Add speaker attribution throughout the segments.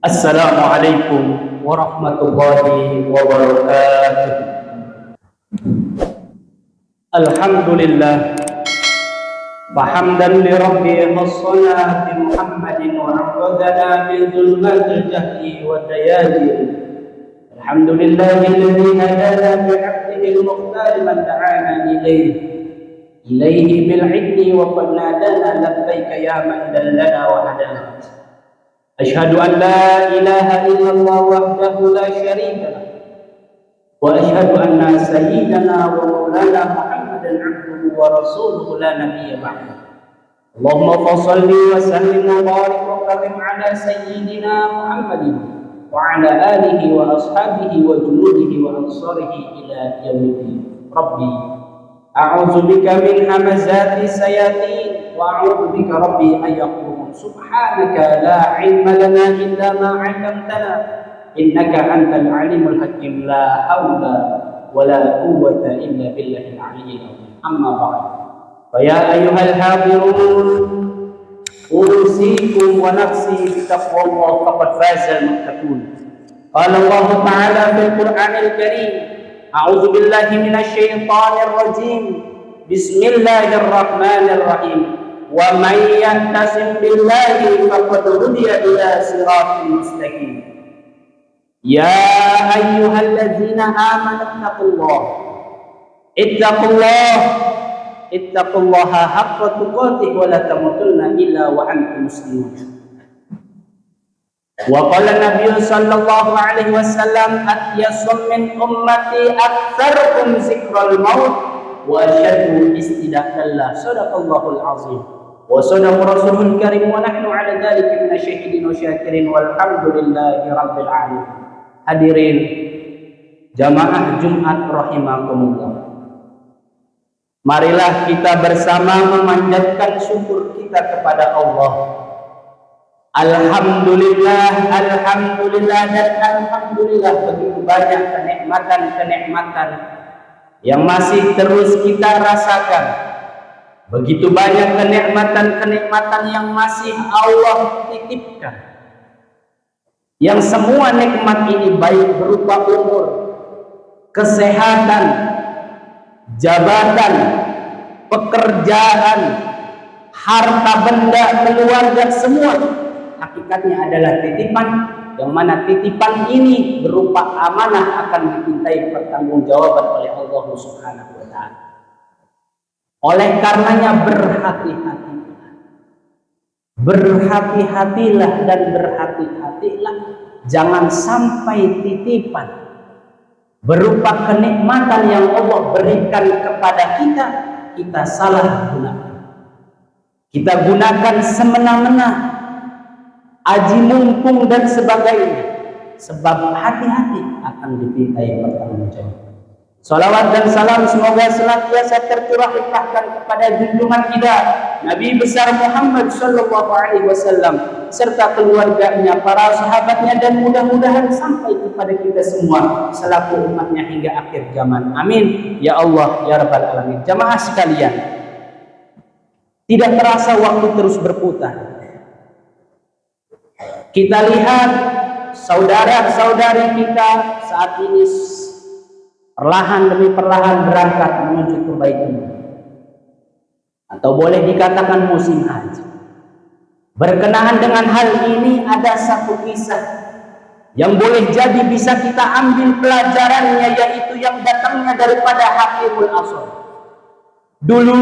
Speaker 1: Assalamualaikum warahmatullahi wabarakatuh. Alhamdulillah wa hamdan li rabbi hassalati Muhammadin wa aqadana min zulmatil jahli wa dayajin. Alhamdulillahi alladhi hadana bi 'abdihi al-mukhtar man da'ana ilayhi bil 'idni wa qad nadana labbaika ya man dallana wa hadana. أشهد أن لا إله إلا الله وحده لا شريك له وأشهد أن سيدنا ومولانا محمدا عبده ورسوله لا نبي بعده. اللهم فصل وسلم وبارك وكرم على سيدنا محمد وعلى آله وأصحابه وجنوده وأنصاره إلى يوم الدين. ربي أعوذ بك من همزات الشياطين وأعوذ بك ربي أن يقولون سبحانك لا علم لنا إلا ما علمتنا إنك أنت العليم الحكيم. لا حول ولا قوة إلا بالله العلي العظيم. أما بعد فيا أيها الحاضرون أوصيكم ونفسي بتقوى الله فقد فاز المتقون. قال الله تعالى في القرآن الكريم أعوذ بالله من الشيطان الرجيم بسم الله الرحمن الرحيم ومن يعتصم بالله فقد هدي إلى صراط مستقيم. يا أيها الذين آمنوا اتقوا الله حق تقاته ولا تموتن إلا وأنتم مسلمون. وقال النبي صلى الله عليه وسلم أتيس من أمتي أكثركم ذكر الموت وأشد استدعاء الله. صدق الله العظيم وصدق رسوله الكريم ونحن على ذلك من الشاهدين والشاكرين والحمد لله رب العالمين. Hadirin jamaah Jumat rahimakumullah, marilah kita bersama memanjatkan syukur kita kepada Allah. Alhamdulillah, alhamdulillah dan alhamdulillah, begitu banyak kenikmatan-kenikmatan yang masih terus kita rasakan. Begitu banyak kenikmatan-kenikmatan yang masih Allah titipkan. Yang semua nikmat ini baik berupa umur, kesehatan, jabatan, pekerjaan, harta benda, keluarga, semua hakikatnya adalah titipan, yang mana titipan ini berupa amanah akan dimintai pertanggungjawaban oleh Allah Subhanahu wa taala. Oleh karenanya berhati-hatilah dan berhati-hatilah, jangan sampai titipan berupa kenikmatan yang Allah berikan kepada kita salah gunakan. Kita gunakan semena-mena, aji mumpung dan sebagainya, sebab hati-hati akan dimintai pertanggungjawaban. Salawat dan salam semoga senantiasa tercurah limpahkan kepada junjungan kita Nabi besar Muhammad sallallahu alaihi wasallam serta keluarganya, para sahabatnya, dan mudah-mudahan sampai kepada kita semua selaku umatnya hingga akhir zaman. Amin ya Allah ya rabbal alamin. Jamaah sekalian, tidak terasa waktu terus berputar. Kita lihat saudara-saudari kita saat ini perlahan demi perlahan berangkat menuju ke Baitullah, atau boleh dikatakan musim haji. Berkenaan dengan hal ini ada satu kisah yang boleh jadi bisa kita ambil pelajarannya, yaitu yang datangnya daripada Hakimul Asam. Dulu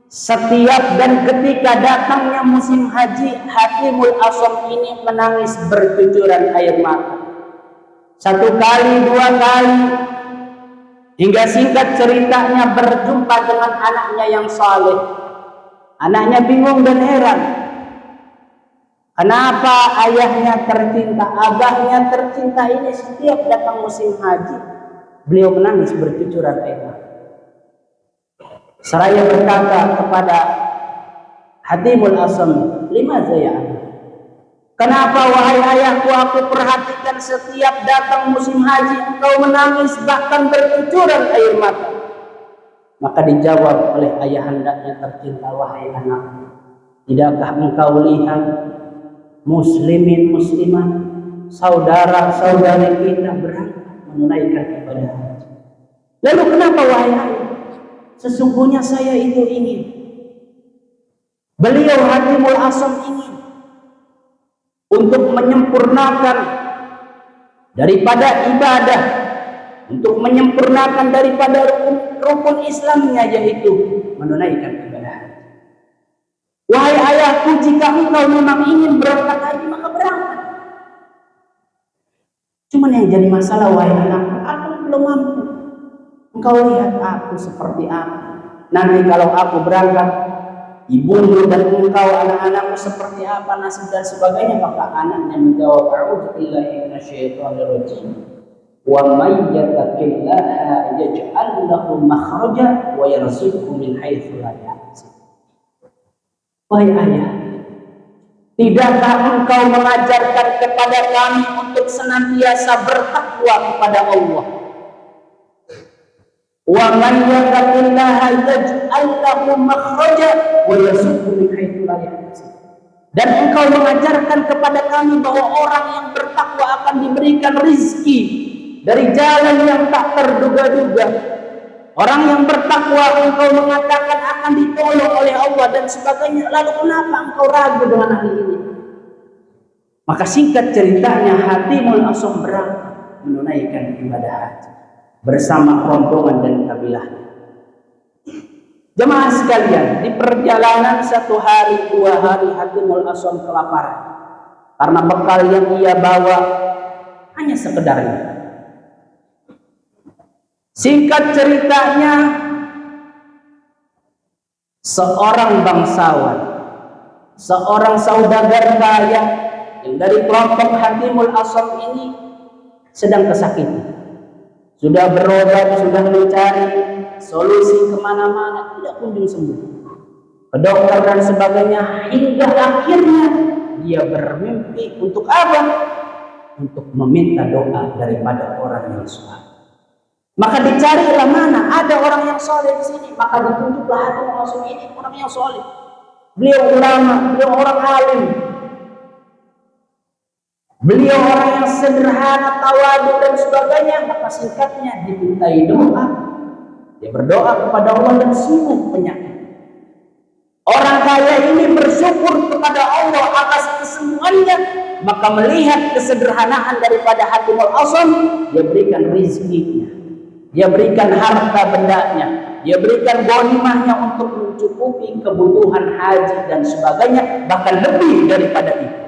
Speaker 1: setiap dan ketika datangnya musim haji, Hakimul Asam ini menangis bercucuran air mata. Satu kali, dua kali, hingga singkat ceritanya berjumpa dengan anaknya yang saleh. Anaknya bingung dan heran. Kenapa ayahnya tercinta, abahnya tercinta ini setiap datang musim haji, beliau menangis bercucuran air mata. Seraya berkata kepada Hakimul Asam, "Limadza ya abah? Kenapa wahai ayahku, aku perhatikan setiap datang musim haji engkau menangis bahkan bercucuran air mata?" Maka dijawab oleh ayahandanya tercinta, "Wahai anak, tidakkah engkau lihat muslimin muslimat, saudara-saudari kita berangkat menunaikan ibadah haji. Lalu kenapa wahai ayah? Sesungguhnya saya itu ingin. Beliau Hatimul Asam ingin untuk menyempurnakan daripada ibadah, untuk menyempurnakan daripada rukun Islamnya, yaitu menunaikan ibadah haji. Wahai ayahku, jika engkau memang ingin berangkat haji, maka berangkat. Cuman yang jadi masalah, wahai anakku, aku belum mampu. Engkau lihat aku seperti apa. Nanti kalau aku berangkat, ibumu dan engkau anak-anakmu seperti apa nasib dan sebagainya. Maka anaknya menjawab, a'udzu billahi minasyaitonir rajim. Wa may yattaqillaha yaj'al lahu makhraja wa yarzuqhu min haitsu la yahtasib. Wahai ayah, tidakkah engkau mengajarkan kepada kami untuk senantiasa bertakwa kepada Allah? Wa man yattaqillaha yaj'al lahu makhraja wa yarzuqhu min haitsu la yahtasib. Dan engkau mengajarkan kepada kami bahwa orang yang bertakwa akan diberikan rizki dari jalan yang tak terduga-duga. Orang yang bertakwa engkau mengatakan akan ditolong oleh Allah dan sebagainya. Lalu kenapa engkau ragu dengan hal ini? Maka singkat ceritanya, Hatimul Asam berangkat menunaikan ibadah haji bersama rombongan dan kabilahnya. Jemaah sekalian, di perjalanan 1 hari 2 hari Hatimul Asam kelaparan karena bekal yang ia bawa hanya sekedarnya. Singkat ceritanya, seorang bangsawan, seorang saudagar kaya yang dari kelompok Hatimul Asam ini sedang kesakitan. Sudah berobat, sudah mencari solusi kemana-mana, tidak kunjung sembuh. Ke dokter dan sebagainya, hingga akhirnya dia bermimpi untuk apa? Untuk meminta doa daripada orang yang soleh. Maka dicarilah mana ada orang yang soleh di sini, maka ditunjuklah Hatimul Asam ini orang yang soleh. Beliau ulama, beliau orang alim, beliau orang yang sederhana, tawadu dan sebagainya. Maka singkatnya dimintai doa. Dia berdoa kepada Allah dan sembuh penyakit. Orang kaya ini bersyukur kepada Allah atas kesembuhannya. Maka melihat kesederhanaan daripada Hatimul Asam, dia berikan rizkinya, dia berikan harta bendanya, dia berikan ghanimahnya untuk mencukupi kebutuhan haji dan sebagainya, bahkan lebih daripada itu.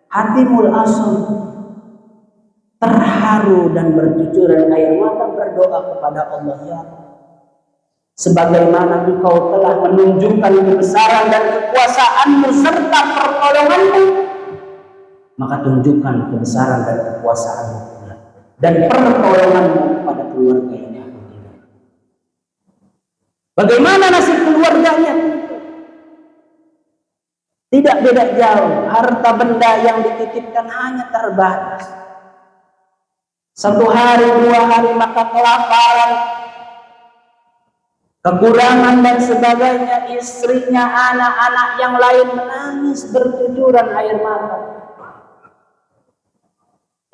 Speaker 1: Hatimul Asam terharu dan bercucuran air mata berdoa kepada Allah, ya Allah, sebagaimana engkau telah menunjukkan kebesaran dan kekuasaanmu serta pertolonganmu, maka tunjukkan kebesaran dan kekuasaanmu dan pertolonganmu kepada keluarga yang aku tinggal. Bagaimana nasib keluarganya? Tidak beda jauh. Harta benda yang dititipkan hanya terbatas. 1 hari 2 hari maka kelaparan, kekurangan dan sebagainya. Istrinya, anak-anak yang lain menangis bercucuran air mata.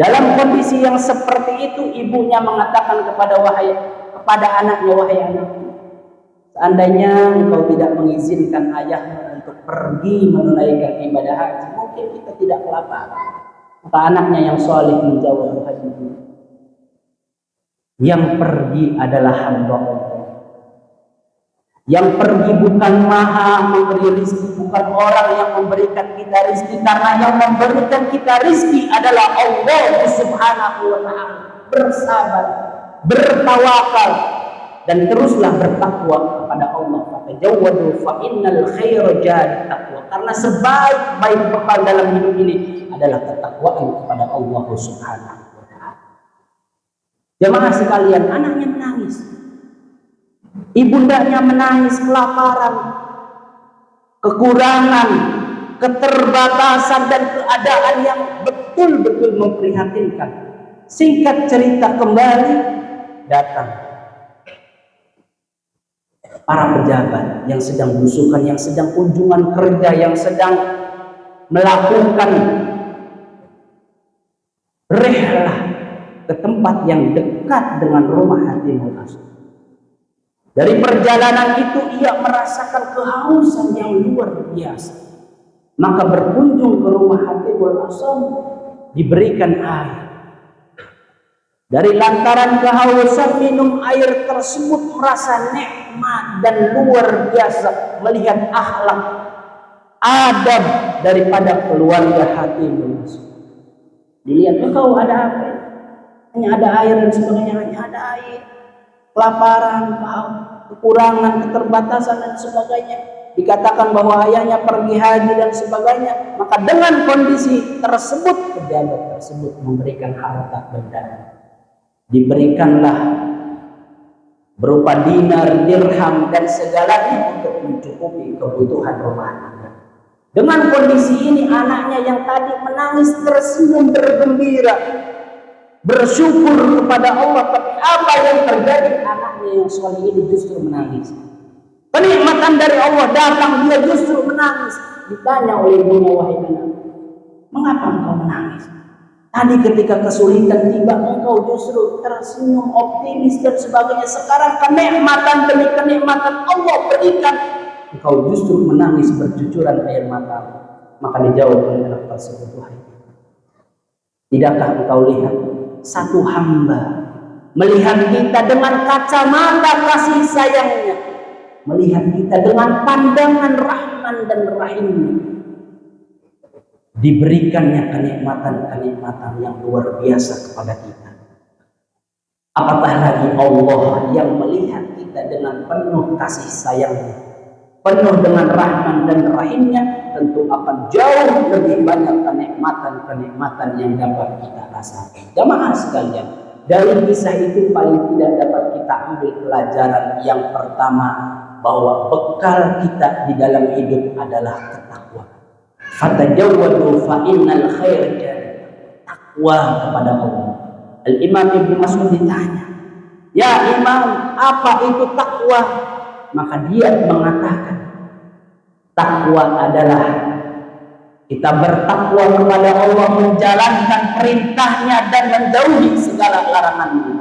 Speaker 1: Dalam kondisi yang seperti itu, ibunya mengatakan kepada anaknya, wahai anakku, seandainya engkau tidak mengizinkan ayahmu untuk pergi menunaikan ibadah haji, mungkin kita tidak kelaparan. Maka anaknya yang soleh menjawab, wahai ibu, yang pergi adalah hamba Allah. Yang pergi bukan maha memberi rizki, bukan orang yang memberikan kita rizki, karena yang memberikan kita rizki adalah Allah Subhanahu wa ta'ala. Bersabar, bertawakal, dan teruslah bertakwa kepada Allah. Fatazawwadu fa innal khaira jad taqwa. Karena sebaik-baik bekal dalam hidup ini adalah ketakwaan kepada Allah Subhanahu wa ta'ala. Jemaah sekalian, anaknya menangis, ibundanya menangis, kelaparan, kekurangan, keterbatasan dan keadaan yang betul-betul memprihatinkan. Singkat cerita, kembali datang para pejabat yang sedang belusukan, yang sedang kunjungan kerja, yang sedang melakukan rihlah ke tempat yang dekat dengan rumah Hatimul Asam. Dari perjalanan itu ia merasakan kehausan yang luar biasa. Maka berkunjung ke rumah Hatimul Asam, diberikan air. Dari lantaran kehausan minum air tersebut, merasa nikmat dan luar biasa melihat akhlak, adab daripada keluarga Hatimul Asam. Dilihat, engkau ada apa? Hanya ada air dan sebagainya, hanya ada air. Kelaparan, kekurangan, keterbatasan dan sebagainya. Dikatakan bahwa ayahnya pergi haji dan sebagainya. Maka dengan kondisi tersebut, pejabat tersebut memberikan harta benda. Diberikanlah berupa dinar, dirham dan segalanya untuk mencukupi kebutuhan rumah tangga. Dengan kondisi ini, anaknya yang tadi menangis tersenyum bergembira, bersyukur kepada Allah. Tapi apa yang terjadi? Anaknya yang soleh ini justru menangis. Kenikmatan dari Allah datang, dia justru menangis. Ditanya oleh ibunya, wahai anak, mengapa engkau menangis? Tadi ketika kesulitan tiba, engkau justru tersenyum, optimis dan sebagainya. Sekarang kenikmatan demi kenikmatan Allah berikan, engkau justru menangis bercucuran air mata. Maka dijawab oleh anak tersebut, wahai, tidakkah engkau lihat satu hamba melihat kita dengan kacamata kasih sayangnya, melihat kita dengan pandangan Rahman dan Rahimnya, diberikannya kenikmatan-kenikmatan yang luar biasa kepada kita. Apatah lagi Allah yang melihat kita dengan penuh kasih sayangnya, penuh dengan Rahman dan Rahimnya, tentu akan jauh lebih banyak kenikmatan-kenikmatan yang dapat kita rasakan. Jamaah sekalian, dari kisah itu paling tidak dapat kita ambil pelajaran yang pertama, bahwa bekal kita di dalam hidup adalah ketakwaan. Fatajawwadu fa innal khair jari. Takwa kepada Allah. Al-Imam Ibnu Mas'ud ditanya, ya Imam, apa itu takwa? Maka dia mengatakan, takwa adalah kita bertakwa kepada Allah, menjalankan perintahnya dan menjauhi segala larangannya.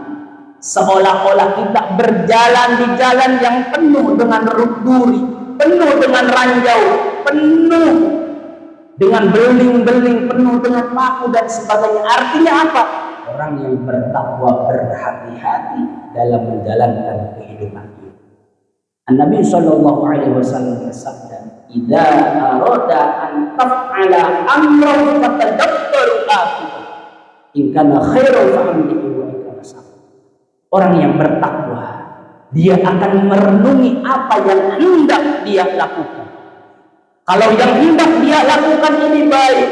Speaker 1: Seolah-olah kita berjalan di jalan yang penuh dengan duri, penuh dengan ranjau, penuh dengan beling-beling, penuh dengan paku dan sebagainya. Artinya apa? Orang yang bertakwa berhati-hati dalam menjalankan kehidupan ini. Nabi sallallahu alaihi wasallam bersabda, "Idza arada an taf'ala amran fatadabbaru aqibahu. In kana khairan fa'amdihi wa in kana syarran." Orang yang bertakwa, dia akan merenungi apa yang hendak dia lakukan. Kalau yang hendak dia lakukan ini baik,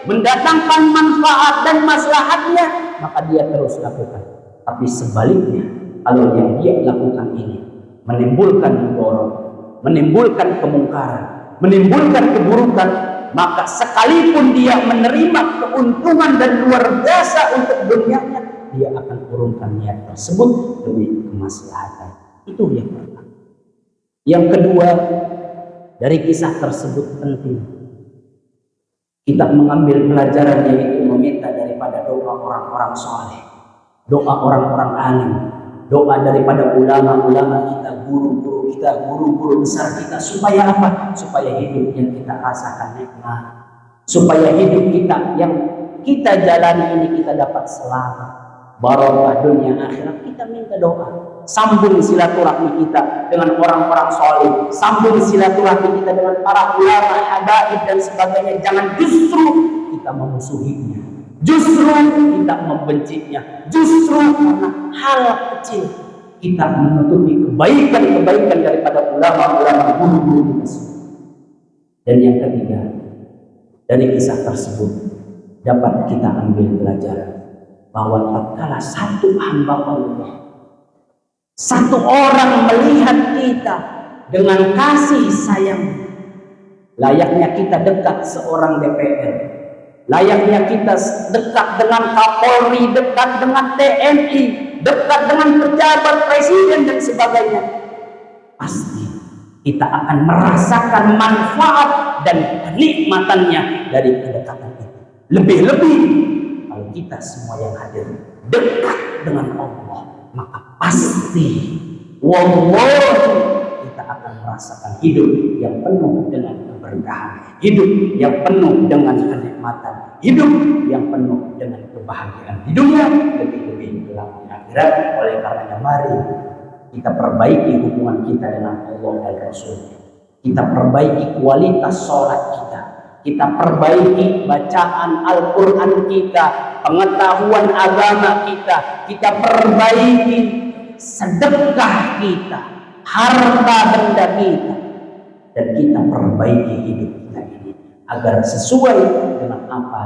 Speaker 1: mendatangkan manfaat dan maslahatnya, maka dia terus lakukan. Tapi sebaliknya, kalau yang dia lakukan ini menimbulkan mudarat, menimbulkan kemungkaran, menimbulkan keburukan, maka sekalipun dia menerima keuntungan dan luar biasa untuk dunianya, dia akan urungkan niat tersebut demi kemaslahatan. Itu yang pertama. Yang kedua, dari kisah tersebut penting kita mengambil pelajaran, yaitu meminta daripada doa orang-orang soleh, doa orang-orang alim, doa daripada ulama-ulama kita, guru-guru kita, guru-guru besar kita, supaya apa? Supaya hidup yang kita rasakan nikmat, supaya hidup kita yang kita jalani ini kita dapat selamat, barokah dunia akhirat. Kita minta doa, sambung silaturahmi kita dengan orang-orang soleh, sambung silaturahmi kita dengan para ulama, habaib dan sebagainya. Jangan justru kita memusuhinya, justru kita membencinya, justru karena hal kecil kita menutupi kebaikan-kebaikan daripada ulama-ulama, guru-guru kita. Dan yang ketiga, dari kisah tersebut dapat kita ambil pelajaran bahwa tatkala satu hamba Allah, satu orang melihat kita dengan kasih sayang, layaknya kita dekat seorang DPR, layaknya kita dekat dengan Kapolri, dekat dengan TNI, dekat dengan pejabat presiden dan sebagainya, pasti kita akan merasakan manfaat dan kenikmatannya dari kedekatan itu. Lebih-lebih kalau kita semua yang hadir dekat dengan Allah, maka pasti wallahi kita akan merasakan hidup yang penuh dengan keberkahan, hidup yang penuh dengan kenikmatan, hidup yang penuh dengan kebahagiaan di dunia, lebih-lebih kelak di akhirat. Oleh karenanya mari kita perbaiki hubungan kita dengan Allah dan Rasul. Kita perbaiki kualitas sholat kita. Kita perbaiki bacaan Al-Quran kita, pengetahuan agama kita. Kita perbaiki sedekah kita, harta benda kita, dan kita perbaiki hidup kita ini agar sesuai dengan apa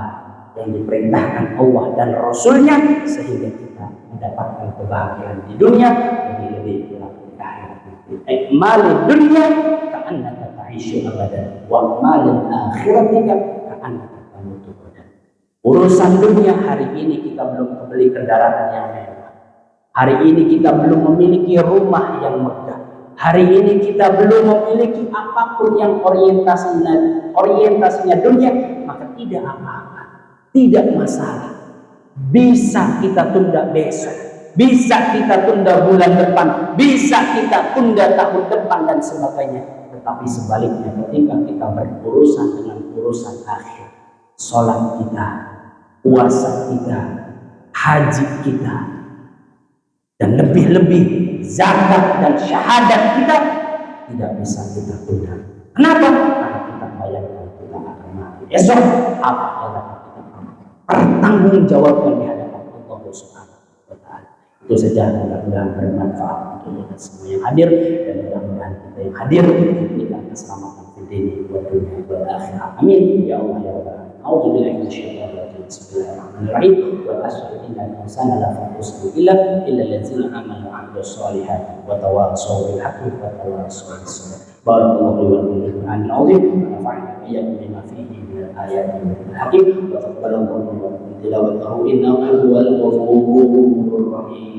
Speaker 1: yang diperintahkan Allah dan Rasulnya, sehingga kita mendapatkan kebahagiaan di dunia, lebih-lebih di akhirat. Ikmal dunia ka'annaka ta'ishu abadan wa ikmal akhiratika ka'annaka tamutu abadan. Urusan dunia hari ini kita belum membeli kendaraan yang mewah. Hari ini kita belum memiliki rumah yang megah. Hari ini kita belum memiliki apapun yang orientasinya dunia, maka tidak apa-apa, tidak masalah. Bisa kita tunda besok, bisa kita tunda bulan depan, bisa kita tunda tahun depan dan sebagainya. Tetapi sebaliknya ketika kita berurusan dengan urusan akhir, sholat kita, puasa kita, haji kita, dan lebih-lebih zakat dan syahadat kita tidak bisa kita tunda. Kenapa? Karena kita bayangkan kita akan mati esok. Apa yang dapat kita pertanggungjawabkan di hadapan Allah Subhanahu wa Ta'ala. Itu saja, mudah-mudahan bermanfaat untuk kita semua yang hadir, dan mudah-mudahan kita yang hadir diberikan keselamatan di dunia dan akhirat. Amin ya Allah ya Rabbal alamin. A'udzubillahi minasyaitonir rajim. Bismillahirrahmanirrahim. Wa asru innal insana lafi khusr illa allazina amanu wa 'amilus solihati wa tawassaw bil haqqi wa tawassaw bis sabr. Barakallahu li wa lakum fil Qur'anil 'azim wa nafa'ana iyyakum bima fihi min al-ayati wa dhikr hakim wa taqabbalallahu minna wa minkum tilawatahu innahu huwal ghafurur rahim.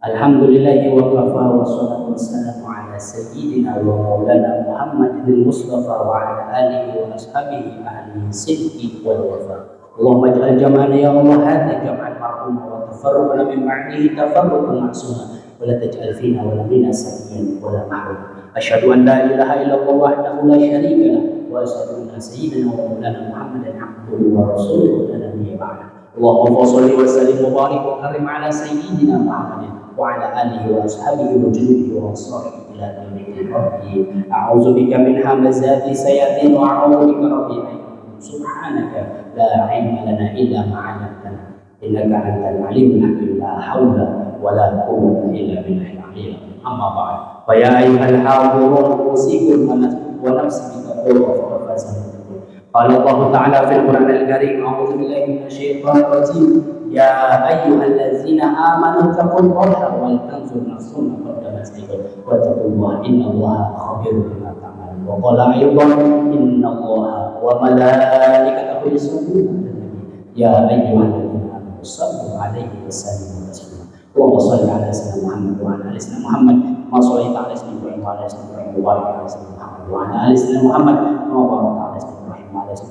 Speaker 1: Alhamdulillahi wa kafa wa salatu wassalamu ala sayyidina wa maulana Muhammadin Mustafa wa ala alihi wa ashabihi ahli sidqi wal wafa. Allahumma ij'al jam'ana ya Allah hadha jam'an marhuma wa tafarruqna min ba'dihi tafarruqan ma'suma wa la taj'al fina wa la minna sakhiyan wa la mahrum. Asyhadu an la ilaha illallah wahdahu la syarika lah wa asyhadu anna sayyidina wa maulana Muhammadan abduhu wa rasuluhu la nabiyya ba'da. Allahumma shalli wa sallim wa barik wa karim ala sayyidina Muhammadin wa ala alihi wa ashabihi wa junudihi wa ansarihi ila yaumil qiyamah. A'udzu bika min hamazati sayatin wa a'udzu bika rabbi an subhanaka la ilma lana illa ma 'allamtana innaka antal alimul hakim. La haula wa la quwwata illa billahil aliyyil azim. Amma ba'd. Fa ya ayyuhal hadirun usikum wa nafsi bittaqwa fa fazan. Qala Allah Ta'ala fil Qur'anil Karim, a'udzu billahi minasy syaithanir rajim. Ya ayyuhallazina amanu taqullaha wal tanzur nafsun ma qaddamat lighad wa taqullaha innallaha khabirun bima ta'malun. Wa qala aidan innallaha wa malaikatahu yusalluna 'alan nabi ya ayyuhallazina amanu sallu 'alaihi wa sallimu taslima. Allahumma shalli 'ala sayyidina Muhammad wa 'ala ali sayyidina Muhammad ma shallaita 'ala sayyidina Ibrahim wa 'ala ali sayyidina Ibrahim wa barik 'ala sayyidina Muhammad wa 'ala ali sayyidina Muhammad ma barakta 'ala sayyidina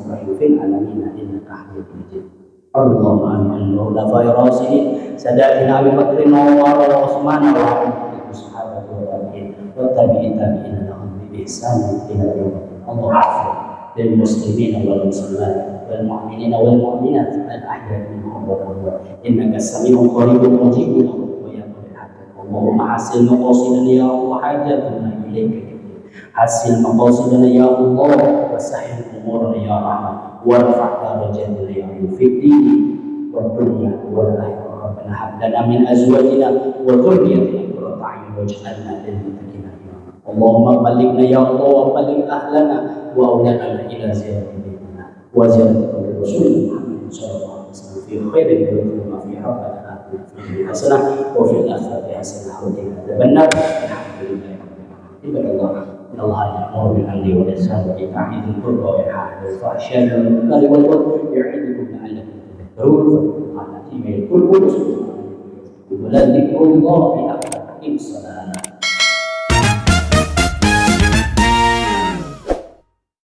Speaker 1: Ibrahim fil alamin innaka Hamidum Majid. Allahumma amin al-khulafa'ir rasyidin sadaqina Abi Bakr wa Umar wa Utsman wa Ali sahabat wa tabi'in wa tabi'in lahum bi ihsan ila yaumil Allahumma lil muslimin wal muslimat wal mu'minina wal mu'minat al ahya'i minhum wal amwat innaka sami'un qaribun mujibun wa yaqul hatta. Allahumma hasil maqasidana ya Allah hajatuna ilaika, hasil maqasidana ya Allah wa sahih umurana ya Rahman warfa' darajatana ya Mufiddin wa dunya wal akhirah. Rabbana hab lana min azwajina wa dhurriyyatina qurrata a'yun waj'alna lil muttaqina imama. Allahumma ballighna ya Allah wa balligh ahlana wa auladana ila ziyarati baitina wa ziyarati qabri Rasulillah Muhammad sallallahu alaihi wasallam fi khairin wa fi rabbana حسنة وفي الآخرة حسنة وقنا عذاب النار. الحمد لله عباد الله إن الله يأمر بالعدل والإحسان وإيتاء ذي القربى وينهى عن الفحشاء والمنكر والبغي يعظكم لعلكم تذكرون. فاذكروا الله العظيم يذكركم ولذكر الله